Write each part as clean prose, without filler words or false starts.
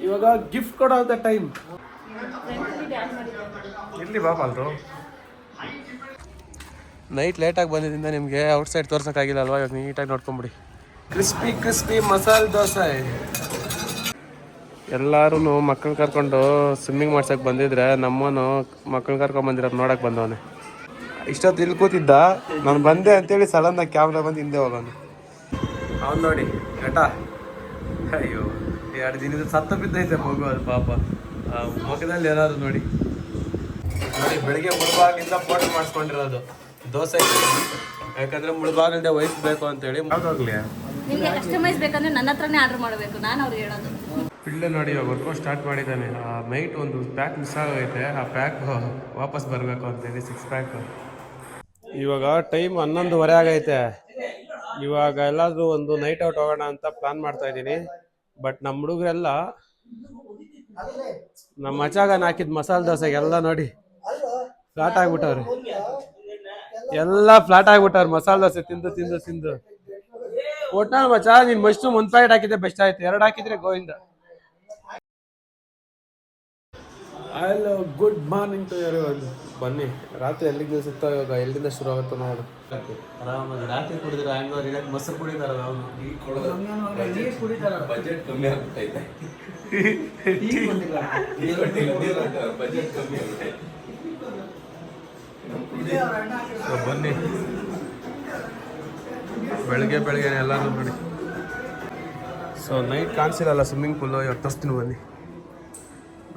ಇವಾಗ ಗಿಫ್ಟ್ ಕೊಡೋ ಟೈಮ್. ಇಲ್ಲಿ ಬಾಪಲ್ರು ನೈಟ್ ಲೇಟಾಗಿ ಬಂದಿದ್ದರಿಂದ ನಿಮಗೆ ಔಟ್ಸೈಡ್ ತೋರ್ಸೋಕ್ಕಾಗಿಲ್ಲ ಅಲ್ವಾ. ಇವಾಗ ನೀಟಾಗಿ ನೋಡ್ಕೊಂಬಿಡಿ. ಕ್ರಿಸ್ಪಿ ಮಸಾಲೆ ದೋಸೆ. ಎಲ್ಲರೂ ಮಕ್ಕಳು ಕರ್ಕೊಂಡು ಸ್ವಿಮ್ಮಿಂಗ್ ಮಾಡ್ಸೋಕೆ ಬಂದಿದ್ರೆ ನಮ್ಮನು ಮಕ್ಕಳು ಕರ್ಕೊಂಡು ಬಂದಿರೋದು ನೋಡೋಕೆ ಬಂದವನೆ. ಇಷ್ಟೊತ್ತು ಇಲ್ಲಿ ಕೂತಿದ್ದ, ನಾನು ಬಂದೆ ಅಂತೇಳಿ ಸಡನ್ನಾಗಿ ಕ್ಯಾಮ್ರಾ ಬಂದು ಹಿಂದೆ ಹೋಗೋನು. ಅವ್ನು ನೋಡಿ ಘಟ, ಅಯ್ಯೋ 2 ದಿನದ ಸತ್ತ ಬಿದ್ದೈತೆ ಮಗು. ಅದು ಪಾಪ ಆ ಮುಖದಲ್ಲಿ ಏನಾದ್ರು ನೋಡಿ ಬೆಳಿಗ್ಗೆ ಮುಳುಬಾಗಿಲಿಂದ ಫೋಟೋ ಮಾಡಿಸ್ಕೊಂಡಿರೋದು ದೋಸೆ. ಯಾಕಂದ್ರೆ ಮುಳುಬಾಗಿಲಿಂದ ವಹಿಸ್ಬೇಕು ಅಂತೇಳಿ. ಯಾವ್ದಾಗ್ಲಿ ನಿಮಗೆ ಕಸ್ಟಮೈಸ್ ಬೇಕಂದ್ರೆ ನನ್ನ ಹತ್ರನೇ ಆರ್ಡರ್ ಮಾಡಬೇಕು, ನಾನು ಅವ್ರಿಗೆ ಹೇಳೋದು. ಪಿಳ್ಳೆ ನೋಡಿ ಇವಾಗ ವರ್ಕೌಟ್ ಸ್ಟಾರ್ಟ್ ಮಾಡಿದ್ದಾನೆ. ನೈಟ್ ಒಂದು ಪ್ಯಾಕ್ ಮಿಸ್ ಆಗೈತೆ, ಆ ಪ್ಯಾಕ್ ವಾಪಸ್ ಬರಬೇಕು ಅಂತೇಳಿ 6 ಪ್ಯಾಕ್. ಇವಾಗ ಟೈಮ್ 11:30 ಆಗೈತೆ. ಇವಾಗ ಎಲ್ಲಾದರೂ ಒಂದು ನೈಟ್ ಔಟ್ ಹೋಗೋಣ ಅಂತ ಪ್ಲಾನ್ ಮಾಡ್ತಾ ಇದ್ದೀನಿ. ಬಟ್ ನಮ್ಮ ಹುಡುಗರೆಲ್ಲ ನಮ್ಮ ಮಚಾಗನ ಹಾಕಿದ ಮಸಾಲೆ ದೋಸೆಗೆ ಎಲ್ಲ ನೋಡಿ ಫ್ಲಾಟ್ ಆಗ್ಬಿಟ್ಟವ್ರೆ. ಎಲ್ಲ ಫ್ಲಾಟ್ ಆಗ್ಬಿಟ್ಟವ್ರು ಮಸಾಲೆ ದೋಸೆ ತಿಂದು ತಿಂದು ತಿಂದು. ಒಟ್ನಲ್ಲಿ ಮಚಾ ನೀನು ಮಶ್ರೂಮ್ 1 ಪ್ಯಾಕೆಟ್ ಹಾಕಿದ್ರೆ ಬೆಸ್ಟ್ ಆಯ್ತು, 2 ಹಾಕಿದ್ರೆ Govinda. Hello, good morning to everyone. ಬನ್ನಿ, ರಾತ್ರಿ ಎಲ್ಲಿಂದ ಸಿಗ್ತಾ ಇವಾಗ ಎಲ್ಲಿಂದ ಶುರು ಆಗುತ್ತೋ ನೋಡು. ಆರಾಮಾಗಿ ರಾತ್ರಿ ಕುಡಿದ್ರೆ ಹ್ಯಾಂಗೋರ್ ಇಡಕ್ಕೆ ಮೊಸರು ಕುಡಿದಾರ. ಅವನು ಬಜೆಟ್ ಕಮ್ಮಿ ಆಗ್ಬಿಟ್ಟೈತೆ. ಬನ್ನಿ, ಬೆಳಗ್ಗೆ ಎಲ್ಲರೂ ನೋಡಿ. ಸೊ ನೈಟ್ ಕಾಣಿಸಿರಲ್ಲ ಸ್ವಿಮ್ಮಿಂಗ್ ಪೂಲು. ಇವಾಗ ತೋರಿಸ್ತೀನಿ ಬನ್ನಿ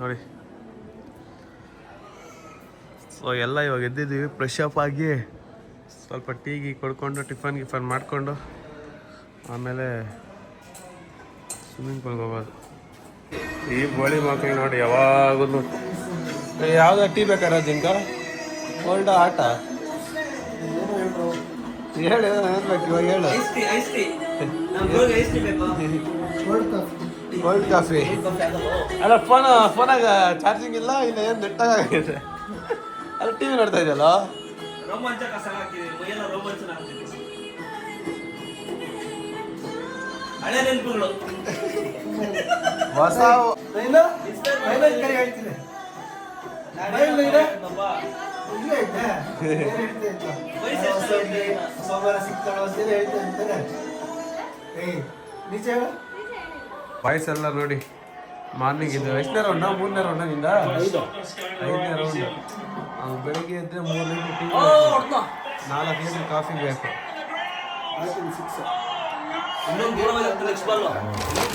ನೋಡಿ. ಸೊ ಎಲ್ಲ ಇವಾಗ ಎದ್ದಿದ್ದೀವಿ, ಫ್ರೆಶ್ ಅಪ್ ಆಗಿ ಸ್ವಲ್ಪ ಟೀ ಕೊಡ್ಕೊಂಡು ಟಿಫನ್ ಮಾಡಿಕೊಂಡು ಆಮೇಲೆ ಸ್ವಿಮ್ಮಿಂಗ್ ಪೂಲ್ಗೆ ಹೋಗೋದು. ಈ ಬೋಳಿ ಮಕ್ಕಳಿಗೆ ನೋಡಿ ಯಾವಾಗಲೂ ಯಾವುದೋ ಟೀ ಬೇಕಾದ್ರೆ ಜಿಂಕ ಕೋಲ್ಡ ಆಟ ಹೇಳು, ಏನು ಬೇಕು ಇವಾಗ ಹೇಳು. ಕೋಲ್ಡ್ ಕಾಫಿ ಅಲ್ಲ, ಫೋನಾಗ ಚಾರ್ಜಿಂಗ್ ಇಲ್ಲ ಏನು ನೆಟ್ಟಾಗಿದೆ. ಅಲ್ಲಿ ಟಿವಿ ನೋಡ್ತಾ ಇದೆಯಲ್ಲ. ಹೊಸ ವಾಯ್ಸ್ ಎಲ್ಲ ನೋಡಿ. ಮಾರ್ನಿಂಗ್ ಇದು ಎಷ್ಟನೇ ರೌಂಡ? 3ನೇ ರೌಂಡ ನಿಂದ 5ನೇ ರೌಂಡ್. ಬೆಳಿಗ್ಗೆ ಎದ್ದರೆ 3 ಲೀಟ್ರ್ ಟೀ, 4 ಲೀಟ್ರ್ ಕಾಫಿ ಬೇಕು.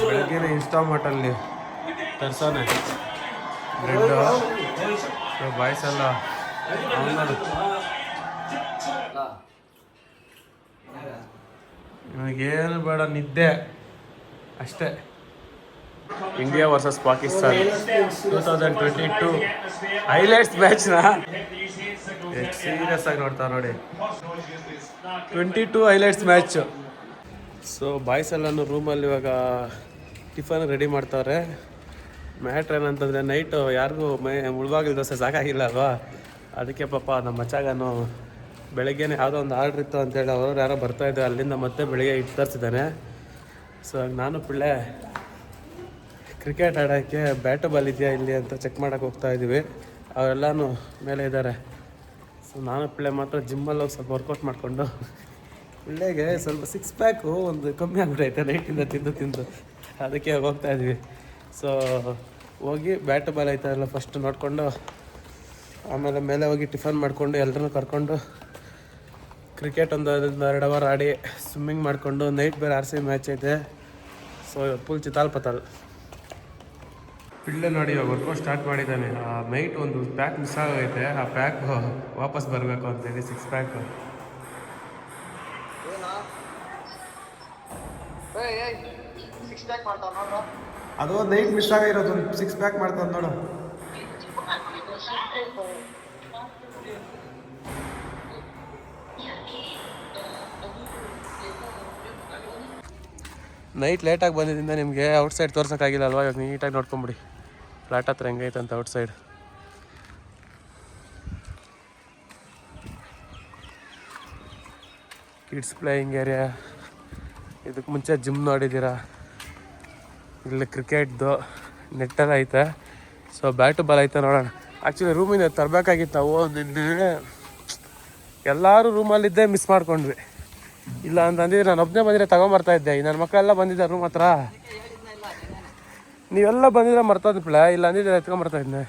ಬೆಳಗ್ಗೆ ಇನ್ಸ್ಟಾಮಾರ್ಟಲ್ಲಿ ತರ್ಸೋನೆ ಬ್ರೆಡ್ಡು. ಸೊ ಬಾಯ್ಸ್ ಎಲ್ಲ ಅವನದು ನನಗೇನು ಬೇಡ, ನಿದ್ದೆ ಅಷ್ಟೇ. ಇಂಡಿಯಾ ವರ್ಸಸ್ ಪಾಕಿಸ್ತಾನ್ 2022 ಹೈಲೈಟ್ಸ್ ಮ್ಯಾಚ್ನ ಸೀರಿಯಸ್ ಆಗಿ ನೋಡ್ತಾ ನೋಡಿ. 22 ಹೈಲೈಟ್ಸ್ ಮ್ಯಾಚ್. ಸೊ ಬಾಯ್ಸ್ ಎಲ್ಲನೂ ರೂಮಲ್ಲಿ ಇವಾಗ ಟಿಫನ್ ರೆಡಿ ಮಾಡ್ತಾವ್ರೆ. ಮ್ಯಾಟ್ರ್ ಏನಂತಂದರೆ ನೈಟು ಯಾರಿಗೂ ಮುಳುಬಾಗಿಲು ದೋಸೆ ಸಾಕಾಗಿಲ್ಲ ಅಲ್ವಾ. ಅದಕ್ಕೆ ಪಾಪ ನಮ್ಮ ಮಚಾಗನು ಬೆಳಗ್ಗೆನೇ ಯಾವುದೋ ಒಂದು ಆರ್ಡ್ರ್ ಇತ್ತು ಅಂತೇಳಿ ಅವರು ಯಾರೋ ಬರ್ತಾಯಿದ್ರು, ಅಲ್ಲಿಂದ ಮತ್ತೆ ಬೆಳಿಗ್ಗೆ ಇಟ್ಟು ತರಿಸಿದ್ದಾನೆ. ಸೊ ನಾನು ಪಿಳ್ಳೆ ಕ್ರಿಕೆಟ್ ಆಡೋಕ್ಕೆ ಬ್ಯಾಟು ಬಾಲ್ ಇದೆಯಾ ಇಲ್ಲಿ ಅಂತ ಚೆಕ್ ಮಾಡೋಕ್ಕೆ ಹೋಗ್ತಾಯಿದ್ದೀವಿ. ಅವರೆಲ್ಲನೂ ಮೇಲೆ ಇದ್ದಾರೆ. ಸೊ ನಾನು ಪಿಳ್ಳೆ ಮಾತ್ರ ಜಿಮ್ಮಲ್ಲಿ ಹೋಗಿ ಸ್ವಲ್ಪ ವರ್ಕೌಟ್ ಮಾಡಿಕೊಂಡು ಪಿಳ್ಳೆಗೆ ಸ್ವಲ್ಪ 6 ಪ್ಯಾಕು ಒಂದು ಕಮ್ಮಿ ಆಗ್ಬಿಟ್ಟೈತೆ ನೈಟಿಂದ ತಿಂದು. ಅದಕ್ಕೆ ಹೋಗ್ತಾಯಿದ್ವಿ. ಸೊ ಹೋಗಿ ಬ್ಯಾಟು ಬಾಲ್ ಐತಾರಲ್ಲ ಫಸ್ಟ್ ನೋಡಿಕೊಂಡು ಆಮೇಲೆ ಮೇಲೆ ಹೋಗಿ ಟಿಫನ್ ಮಾಡಿಕೊಂಡು ಎಲ್ಲರನ್ನೂ ಕರ್ಕೊಂಡು ಕ್ರಿಕೆಟ್ ಒಂದು 2 ಅವರ್ ಆಡಿ ಸ್ವಿಮ್ಮಿಂಗ್ ಮಾಡಿಕೊಂಡು ನೈಟ್ ಬೇರೆ RCB ಮ್ಯಾಚ್ ಐತೆ. So full chital ಪತಾಲ್. ಪಿಳ್ಳೆ ನೋಡಿ ಇವಾಗ ವರ್ಕೌಟ್ ಸ್ಟಾರ್ಟ್ ಮಾಡಿದ್ದಾನೆ. ನೈಟ್ ಒಂದು ಪ್ಯಾಕ್ ಮಿಸ್ ಆಗೈತೆ, ಆ ಪ್ಯಾಕ್ ವಾಪಸ್ ಬರಬೇಕು ಅಂತೇಳಿ 6 ಪ್ಯಾಕ್. ಅದು ನೈಟ್ ಮಿಸ್ ಆಗಿರೋದು 6 ಪ್ಯಾಕ್ ಮಾಡ್ತಾನೆ ನೋಡು. ನೈಟ್ ಲೇಟಾಗಿ ಬಂದಿದ್ದರಿಂದ ನಿಮಗೆ ಔಟ್ಸೈಡ್ ತೋರ್ಸೋಕ್ಕಾಗಿಲ್ಲ ಅಲ್ವಾ. ಇವಾಗ ನೀಟಾಗಿ ನೋಡ್ಕೊಂಬಿಡಿ ಫ್ಲಾಟ್ ಹತ್ರ ಹೆಂಗೈತೆ ಅಂತ ಔಟ್ಸೈಡ್. Kids playing area. ಇದಕ್ಕೆ ಮುಂಚೆ ಜಿಮ್ ನೋಡಿದ್ದೀರಾ. ಇಲ್ಲಿ ಕ್ರಿಕೆಟ್ದು ನೆಟ್ಟೆಲ್ಲ ಐತೆ. ಸೊ ಬ್ಯಾಟು ಬಾಲ್ ಐತೆ ನೋಡೋಣ. ಆ್ಯಕ್ಚುಲಿ ರೂಮಿಂದ ತರಬೇಕಾಗಿತ್ತು ನಾವು. ನಿನ್ನೆ ಎಲ್ಲರೂ ರೂಮಲ್ಲಿದ್ದೇ ಮಿಸ್ ಮಾಡ್ಕೊಂಡ್ವಿ. ಇಲ್ಲ ಅಂತಂದಿದ್ರೆ ನಾನು ಒಬ್ಬನೇ ಬಂದಿದ್ರೆ ತೊಗೊಂಬರ್ತಾಯಿದ್ದೆ. ನನ್ನ ಮಕ್ಕಳೆಲ್ಲ ಬಂದಿದ್ದೆ ರೂಮ್ ಹತ್ರ. ನೀವೆಲ್ಲ ಬಂದಿದ್ರೆ ಮರ್ತೋದ್ಬಿಳೆ, ಇಲ್ಲ ಅಂದಿದ್ರೆ ಎತ್ಕೊಂಬರ್ತಾಯಿದ್ದೆ.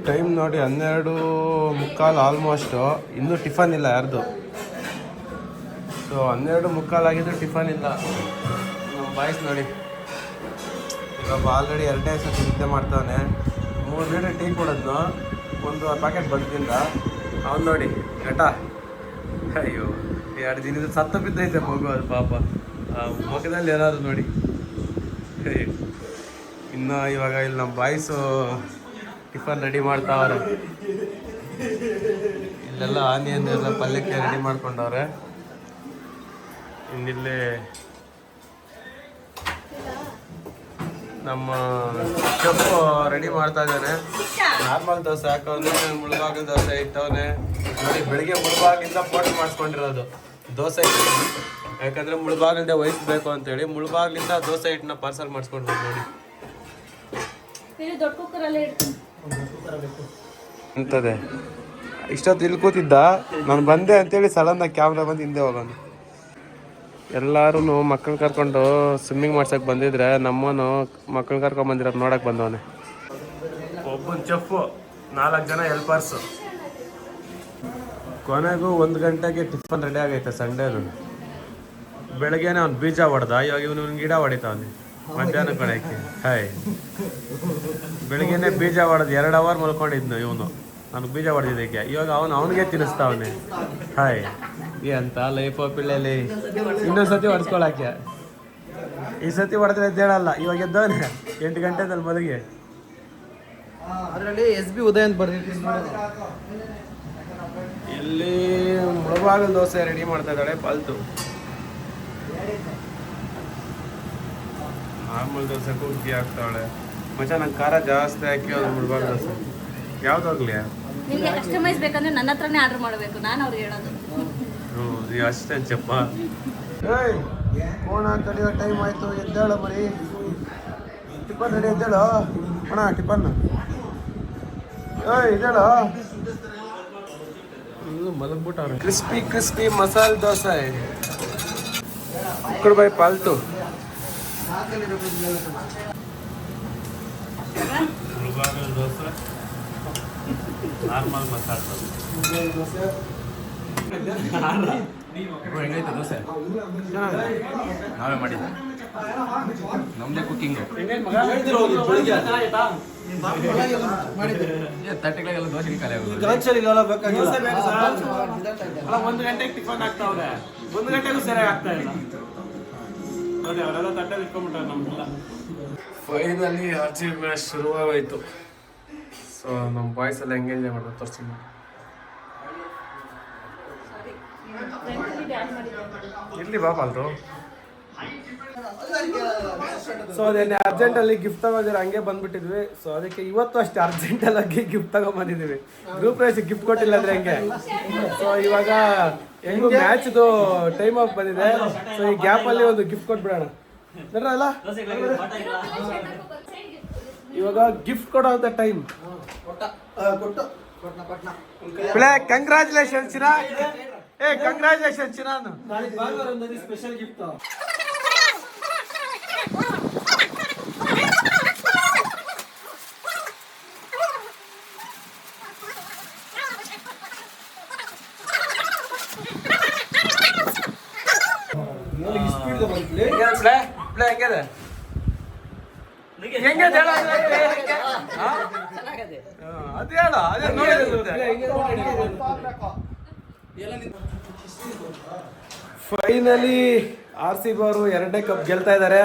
ಟೈಮ್ ನೋಡಿ 12:15 ಆಲ್ಮೋಸ್ಟು. ಇನ್ನೂ ಟಿಫನ್ ಇಲ್ಲ ಯಾರ್ದು. ಸೊ 12:15 ಆಗಿದ್ದು ಟಿಫನ್ ಇಲ್ಲ. ನಮ್ಮ ಬಾಯ್ಸ್ ನೋಡಿ ಇವಾಗ ಆಲ್ರೆಡಿ 2ನೇ ಸತಿ ನಿದ್ದೆ ಮಾಡ್ತಾವನೆ. 3 ಲೀಟರ್ ಟೀ ಕೊಡೋದ್ನು, 1 ಪ್ಯಾಕೆಟ್ ಬಂದಿಂದ ಅವ್ನು ನೋಡಿ ಘಟ. ಅಯ್ಯೋ 2 ದಿನದ ಸತ್ತ ಬಿದ್ದೈತೆ ಮಗು. ಅದು ಪಾಪ ಮುಖದಲ್ಲಿ ಏನಾದ್ರು ನೋಡಿ. ಇನ್ನು ಇವಾಗ ಇಲ್ಲಿ ನಮ್ಮ ಬಾಯ್ಸು ಟಿಫನ್ ರೆಡಿ ಮಾಡ್ತಾವ್ರೆ. ಇಲ್ಲೆಲ್ಲ ಆನಿಯನ್ ಎಲ್ಲ ಪಲ್ಯಕ್ಕೆ ರೆಡಿ ಮಾಡ್ಕೊಂಡವ್ರೆ. ಇನ್ನಿಲ್ಲಿ ನಮ್ಮ ಶೆಫ್ ರೆಡಿ ಮಾಡ್ತಾ ಇದ್ದಾನೆ. ನಾರ್ಮಲ್ ದೋಸೆ ಹಾಕವನೆ, ಮುಳುಬಾಗಿಲು ದೋಸೆ ಇಟ್ಟವನೆ ನೋಡಿ. ಬೆಳಿಗ್ಗೆ ಮುಳುಬಾಗಿಲಿಂದ ಫೋಟೋ ಮಾಡಿಸ್ಕೊಂಡಿರೋದು ದೋಸೆ ಹಿಟ್ಟು. ಯಾಕಂದರೆ ಮುಳುಬಾಗಿಲಿಂದ ವಹಿಸ್ಬೇಕು ಅಂತೇಳಿ ಮುಳುಬಾಗಿಲಿಂದ ದೋಸೆ ಹಿಟ್ಟನ್ನ ಪಾರ್ಸಲ್ ಮಾಡಿಸ್ಕೊಂಡ್ಬೇಕು ನೋಡಿ. ಅಂತದೆ ಇಷ್ಟೊತ್ತು ಇಲ್ಲಿ ಕೂತಿದ್ದ. ನಾನು ಬಂದೆ ಅಂತೇಳಿ ಸಡನ್ನಾಗಿ ಕ್ಯಾಮ್ರಾ ಬಂದು ಹಿಂದೆ ಹೋಗೋನು. ಎಲ್ಲರೂ ಮಕ್ಕಳು ಕರ್ಕೊಂಡು ಸ್ವಿಮ್ಮಿಂಗ್ ಮಾಡ್ಸೋಕೆ ಬಂದಿದ್ರೆ ನಮ್ಮನು ಮಕ್ಕಳು ಕರ್ಕೊಂಡು ಬಂದಿರೋದು ನೋಡೋಕೆ ಬಂದವನೆ. ಒಬ್ಬನ ಚೆಫು, 4 ಜನ ಹೆಲ್ಪರ್ಸು. ಕೊನೆಗೂ 1 ಗಂಟೆಗೆ ಟಿಫನ್ ರೆಡಿ ಆಗೈತೆ. ಸಂಡೇದು ಬೆಳಗ್ಗೆನೆ ಅವ್ನು ಬೀಜ ಹೊಡೆದ. ಇವಾಗ ಇವನು ಗಿಡ ಹೊಡಿತಾವನೆ ಮಧ್ಯಾಹ್ನ ಕಡೆಗೆ. ಹಾಯ್ ಬೆಳಗ್ಗೆನೆ ಬೀಜ ಹೊಡೆದು 2 ಅವರ್ ಮಲ್ಕೊಂಡಿದ್ನು ಇವನು. ನನಗೆ ಬೀಜ ಹೊಡೆದಿದ್ದಕ್ಕೆ ಇವಾಗ ಅವನಿಗೆ ತಿನ್ನಿಸ್ತಾವನೆ. ಹಾಯ್ ಅಂತ ಲೈಫೋ ಪಿಳ್ಳೆಲಿ. ಇನ್ನೊಂದು ಸತಿ ಹೊಡೆಸ್ಕೊಳಕ್ಕೆ. ಈ ಸತಿ ಹೊಡೆದ್ರೆ ಎದ್ದೇಳಲ್ಲ. ಇವಾಗ ಎದ್ದವನೆ 8 ಗಂಟೆದಲ್ಲಿ ಮಲಗಿ. ಅದರಲ್ಲಿ SB ಉದಯ ಅಂತ ಬರ್ದಿರ್ತೀನಿ. ಇಲ್ಲಿ ಮುಳುಬಾಗಿಲು ದೋಸೆ ರೆಡಿ ಮಾಡ್ತಾ ಇದ್ದಾಳೆ ಪಾಲ್ತು. ನಾರ್ಮಲ್ ದೋಸೆಗೂ ಉಗ್ಗಿ ಹಾಕ್ತಾವಳೆ. ಮಚ್ಚ ನಂಗೆ ಖಾರ ಜಾಸ್ತಿ ಹಾಕಿ ಅದು ಮುಳುಬಾಗಿಲು ದೋಸೆ ಯಾವ್ದಾಗ್ಲಿ. ನಿಮಗೆ ಕಸ್ಟಮೈಸ್ ಬೇಕಂದ್ರೆ ನನ್ನ ಹತ್ರನೇ ಆರ್ಡರ್ ಮಾಡಬೇಕು, ನಾನು ಅವ್ರಿಗೆ ಹೇಳೋದು. ನೀವು ಅಷ್ಟೇ ಚಪ್ಪ. ಏಯ್ ಕೋಣ ಕಡಿಯೋ ಟೈಮ್ ಆಯಿತು, ಎದ್ದೇಳು ಮರಿ. ಟಿಫನ್ ರೆಡಿ, ಎದ್ದೇಳು ಅಣ್ಣ ಟಿಫನ್. ಏಯ್ ಎದ್ದೇಳು. ಮಲಗ್ಬಿಟ್ಟವ್ರೆ. Crispy masala dosa by ಪಾಲ್ತು. Mulbagal dosa, normal masala dosa. ಹೆಂಗೈತೆ ದೋಸೆ? ನಾವೇ ಮಾಡಿದ್ದೆ, ನಮ್ಮದೇ ಕುಕ್ಕಿಂಗು. 30ಗಳಿಗೆಲ್ಲ ದೋಸೆ ಖಾಲಿ ಆಗೋದು. 1 ಗಂಟೆಗೆ ಟಿಫನ್ ಆಗ್ತಾವ್ರೆ, 1 ಗಂಟೆಗೂ ಸರಿಯಾಗಿ ಆಗ್ತಾ ಇಲ್ಲ ನೋಡಿ. ಅವರೆಲ್ಲ ತಟ್ಟೆಲಿ ಇಟ್ಕೊಂಡ್ಬಿಟ್ರೆ ನಮ್ಗೆಲ್ಲ. ಫೈನಲಿ RCB ಮ್ಯಾಚ್ ಶುರುವಾಗೋಯ್ತು. ಸೊ ನಮ್ಮ ಬಾಯ್ಸ್ ಎಲ್ಲ ಹೆಂಗೆ ಎಂಜಾಯ್ ಮಾಡೋದು ತೋರಿಸ್ತೀನಿ. ಇರ್ಲಿ ಬಾಪ ಅಲ್ರು. ಸೊ ಅದೇನೆ ಅರ್ಜೆಂಟಲ್ಲಿ ಗಿಫ್ಟ್ ತಗೋದಿರ ಹಂಗೆ ಬಂದ್ಬಿಟ್ಟಿದ್ವಿ. ಸೊ ಅದಕ್ಕೆ ಇವತ್ತು ಅಷ್ಟೇ ಅರ್ಜೆಂಟಲ್ಲಿ ಗಿಫ್ಟ್ ತಗೊಂಡ್ಬಂದಿದ್ದೀವಿ. ಗ್ರೂಪ್ ರೇಸ್ ಗಿಫ್ಟ್ ಕೊಟ್ಟಿಲ್ಲ ಅಂದ್ರೆ ಹೆಂಗೆ. ಸೊ ಇವಾಗ ಹೆಂಗು ಮ್ಯಾಚ್ದು ಟೈಮ್ ಆಫ್ ಬಂದಿದೆ. ಸೊ ಈ ಗ್ಯಾಪಲ್ಲಿ ಒಂದು ಗಿಫ್ಟ್ ಕೊಟ್ಬಿಡೋಣ ಅಲ್ಲ. ಇವಾಗ ಗಿಫ್ಟ್ ಕೊಡೋ ಅಂತ ಟೈಮ್. ಕಂಗ್ರಾಚುಲೇಷನ್ ಚಿರಾ. ಕಂಗ್ರಾಚುಲೇಷನ್ ಚಿರಾನು. Special gift. ಫೈನಲಿ RCB ಅವರು 2ನೇ ಕಪ್ ಗೆಲ್ತಾ ಇದ್ದಾರೆ.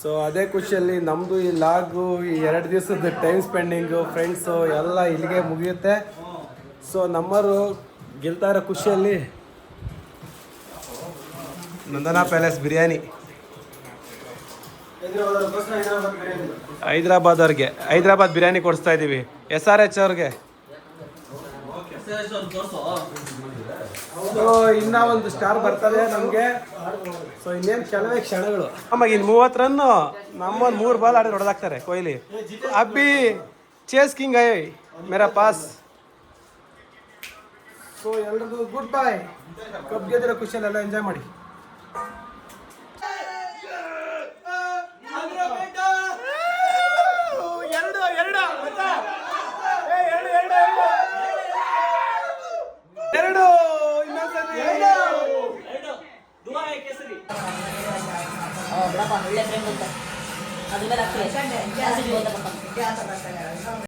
ಸೊ ಅದೇ ಖುಷಿಯಲ್ಲಿ ನಮ್ಮದು ಈ ಲಾಗು, ಈ 2 ದಿವಸದ ಟೈಮ್ ಸ್ಪೆಂಡಿಂಗು, ಫ್ರೆಂಡ್ಸು ಎಲ್ಲ ಇಲ್ಲಿಗೆ ಮುಗಿಯುತ್ತೆ. ಸೊ ನಮ್ಮವರು ಗೆಲ್ತಾ ಇರೋ ಖುಷಿಯಲ್ಲಿ ನಂದನಾ ಪ್ಯಾಲೇಸ್ ಬಿರಿಯಾನಿ ಹೈದ್ರಾಬಾದ್ ಬಿರಿಯಾನಿ ಕೊಡಿಸ್ತಾ ಇದ್ದೀವಿ. SRH ಅವ್ರಿಗೆ ಸೊ ಇನ್ನ ಒಂದು ಸ್ಟಾರ್ ಬರ್ತದೆ ನಮಗೆ. ಸೊ ಇನ್ನೇನು ಕೆಲವೇ ಕ್ಷಣಗಳು. ಆಮೇಲೆ ಇನ್ನು 30 ರನ್ನು ನಮ್ಮೊಂದು 3 ಬಾಲ್ ಆಡಿ ಹೊಡೆದಾಕ್ತಾರೆ ಕೊಹ್ಲಿ. ಅಬ್ಬಿ ಚೇಸ್ ಕಿಂಗ್ ಐ ಮೇರಾ ಪಾಸ್. ಸೊ ಎಲ್ರಿಗೂ ಗುಡ್ ಬೈ. ಕಪ್ ಗೆದ್ದಿರೋ ಖುಷಿಯಲ್ಲೆಲ್ಲ ಎಂಜಾಯ್ ಮಾಡಿ. ಒಳ್ಳೆ ಫ್ರೆಂಡ್ ಅಂತ ಅದ್ರ ಮೇಲೆ